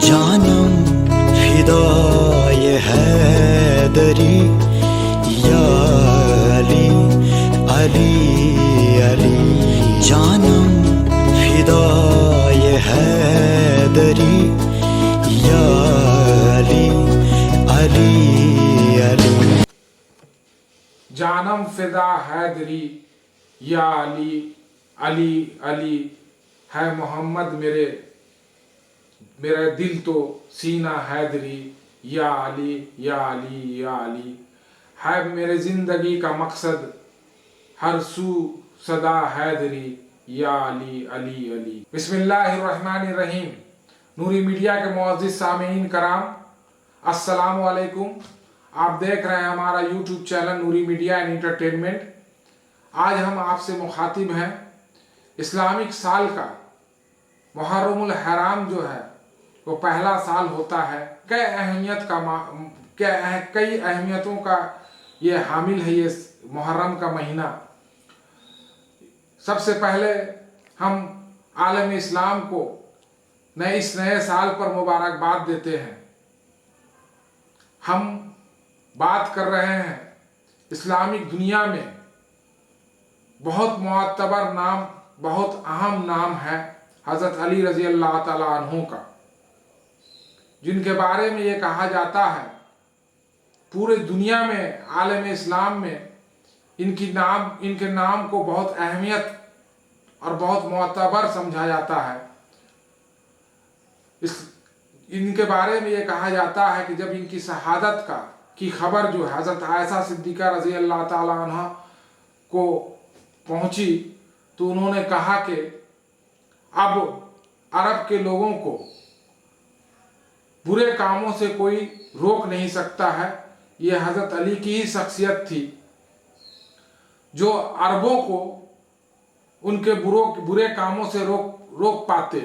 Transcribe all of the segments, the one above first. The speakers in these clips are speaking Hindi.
जानम फिदाए हैदरी या अली अली अली जानम फिदाए हैदरी या अली अली अली जानम फिदा हैदरी या अली अली अली है मोहम्मद मेरा दिल तो सीना हैदरी या अली या अली या अली है मेरे जिंदगी का मकसद हर सू सदा हैदरी या अली अली अली। बिस्मिल्लाहिर्रहमानिर्रहीम। नूरी मीडिया के मुअज़्ज़िज़ सामीईन कराम, अस्सलामु अलैकुम। आप देख रहे हैं हमारा YouTube channel Noori media and entertainment. आज हम आपसे मुखातिब हैं इस्लामिक साल का मुहर्रमुल हराम जो है वो पहला साल होता है। कई अहमियतों का ये हामिल है ये मुहर्रम का महीना। सबसे पहले हम आलम इस्लाम को इस नए साल पर मुबारकबाद देते हैं। हम बात कर रहे हैं इस्लामिक दुनिया में बहुत मुअत्तबर नाम, बहुत अहम नाम है हज़रत अली रज़ी अल्लाह ताला अन्हु का, जिनके बारे में ये कहा जाता है पूरे दुनिया में, आलम इस्लाम में इनके नाम को बहुत अहमियत और बहुत मुअत्तबर समझा जाता है। इनके बारे में ये कहा जाता है कि जब इनकी शहादत की खबर जो है हज़रत आयशा सिद्दीक़ा रज़ी अल्लाह ताला अन्हा को पहुंची तो उन्होंने कहा कि अब अरब के लोगों को बुरे कामों से कोई रोक नहीं सकता है। ये हज़रत अली की ही शख्सियत थी जो अरबों को उनके बुरे कामों से रोक पाते।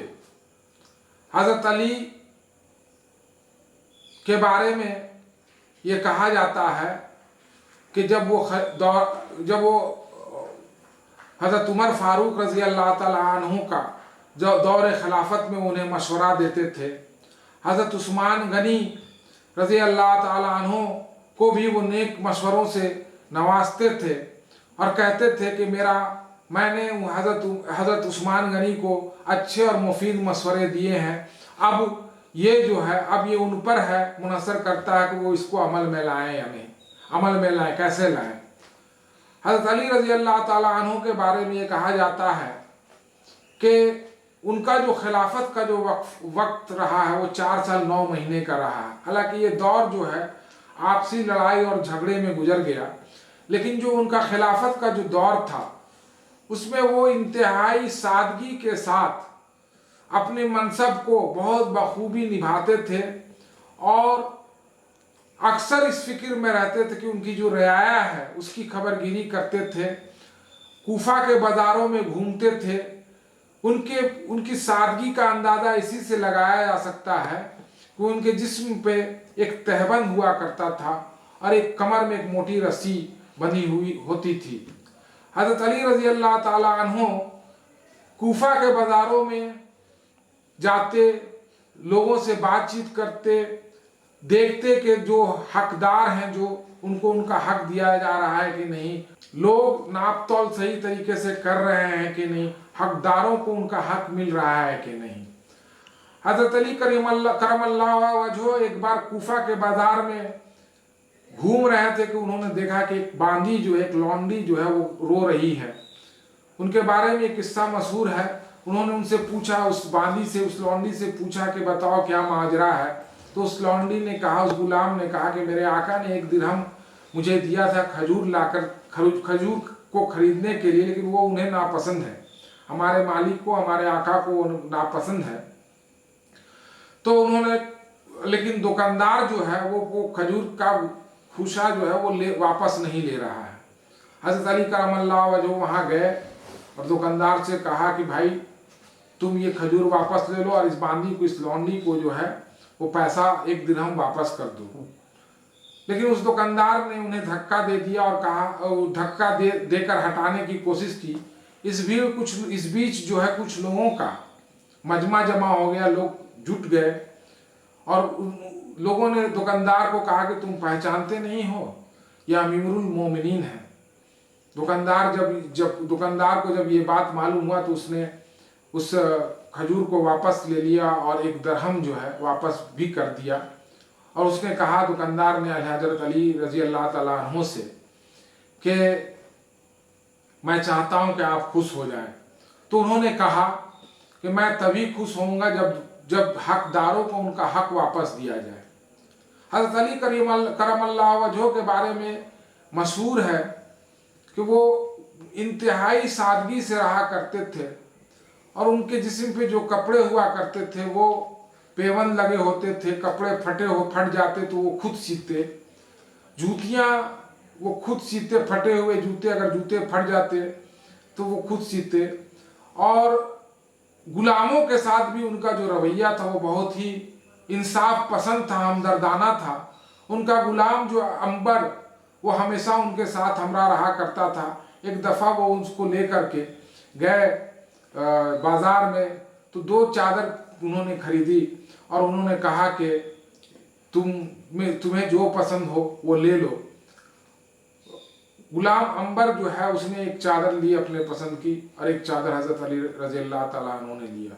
हज़रत अली के बारे में ये कहा जाता है कि जब वो हज़रत उमर फारूक रज़ी अल्लाह ताला अन्हु का जो दौर खिलाफत में उन्हें मशवरा देते थे, हज़रत उस्मान गनी रज़ी अल्लाह ताला अन्हु को भी वो नेक मशवरों से नवाजते थे और कहते थे कि मैंने हज़रत उस्मान गनी को अच्छे और मुफीद मशवरे दिए हैं। अब ये जो है अब ये उन पर है, मुनहसर करता है कि वो इसको अमल में लाएं या नहीं, अमल में लाएं, कैसे लाएं। हज़रत अली रज़ी अल्लाह ताला अन्हु के बारे में ये कहा जाता है कि उनका जो खिलाफत का जो वक्त रहा है वो 4 साल 9 महीने का रहा है। हालांकि ये दौर जो है आपसी लड़ाई और झगड़े में गुजर गया, लेकिन जो उनका खिलाफत का जो दौर था उसमें वो इंतहाई सादगी के साथ अपने मनसब को बहुत बखूबी निभाते थे और अक्सर इस फिक्र में रहते थे कि उनकी जो रियाया है उसकी खबरगिरी करते थे। कूफा के बाज़ारों में घूमते थे। उनकी सादगी का अंदाज़ा इसी से लगाया जा सकता है कि उनके जिस्म पे एक तहबंद हुआ करता था और एक कमर में एक मोटी रस्सी बंधी हुई होती थी। हज़रत अली रज़ी अल्लाह ताला अन्हु कूफा के बाज़ारों में जाते, लोगों से बातचीत करते, देखते कि जो हकदार हैं, जो उनको उनका हक दिया जा रहा है कि नहीं, लोग नाप तौल सही तरीके से कर रहे हैं कि नहीं, हकदारों को उनका हक मिल रहा है कि नहीं। हज़रत अली करमल्लाहु वजहो एक बार कूफा के बाजार में घूम रहे थे कि उन्होंने देखा कि एक बांदी जो है, एक लौंडी जो है वो रो रही है। उनके बारे में एक किस्सा मशहूर है। उन्होंने उनसे पूछा, उस लौंडी से पूछा कि बताओ क्या माजरा है। तो उस लौंडी ने कहा, उस गुलाम ने कहा कि मेरे आका ने 1 दिरहम मुझे दिया था खजूर को खरीदने के लिए, लेकिन वो उन्हें नापसंद है, हमारे मालिक को, हमारे आका को नापसंद है। तो उन्होंने, लेकिन दुकानदार जो है वो खजूर का खुशा जो है वो वापस नहीं ले रहा है। हज़रत अली करमल्लाहु वजहू वहाँ गए और दुकानदार से कहा कि भाई तुम ये खजूर वापस ले लो और इस बांदी को, इस लौंडी को जो है वो पैसा 1 दिरहम वापस कर दो। लेकिन उस दुकानदार ने उन्हें धक्का दे दिया और कहा, धक्का देकर हटाने की कोशिश की। इस बीच जो है कुछ लोगों का मजमा जमा हो गया, लोग जुट गए और लोगों ने दुकानदार को कहा कि तुम पहचानते नहीं हो, यह अमीरुल मोमिनीन है। दुकानदार दुकानदार को जब ये बात मालूम हुआ तो उसने उस खजूर को वापस ले लिया और 1 दरहम जो है वापस भी कर दिया। और उसने कहा, दुकानदार ने हजरत अली रजी अल्लाह ताला अन्हु से कि मैं चाहता हूं कि आप खुश हो जाएं। तो उन्होंने कहा कि मैं तभी खुश होऊंगा जब हकदारों को उनका हक वापस दिया जाए। हजरत अली करमल्लाहु वजहो के बारे में मशहूर है कि वो इंतहाई सादगी से रहा करते थे और उनके जिस्म पे जो कपड़े हुआ करते थे वो पेवन लगे होते थे, कपड़े फट जाते तो वो खुद सीते, जूतियाँ वो खुद सीते, फटे हुए जूते, अगर जूते फट जाते तो वो खुद सीते। और गुलामों के साथ भी उनका जो रवैया था वो बहुत ही इंसाफ पसंद था, हमदर्दाना था। उनका गुलाम जो अंबर वो हमेशा उनके साथ हमरा रहा करता था। एक दफ़ा वो उसको लेकर के गए बाजार में तो 2 चादर उन्होंने खरीदी और उन्होंने कहा कि तुम्हें जो पसंद हो वो ले लो। गुलाम अंबर जो है उसने एक चादर ली अपने पसंद की और एक चादर हजरत अली रज़ी अल्लाह ताला अन्हु ने लिया।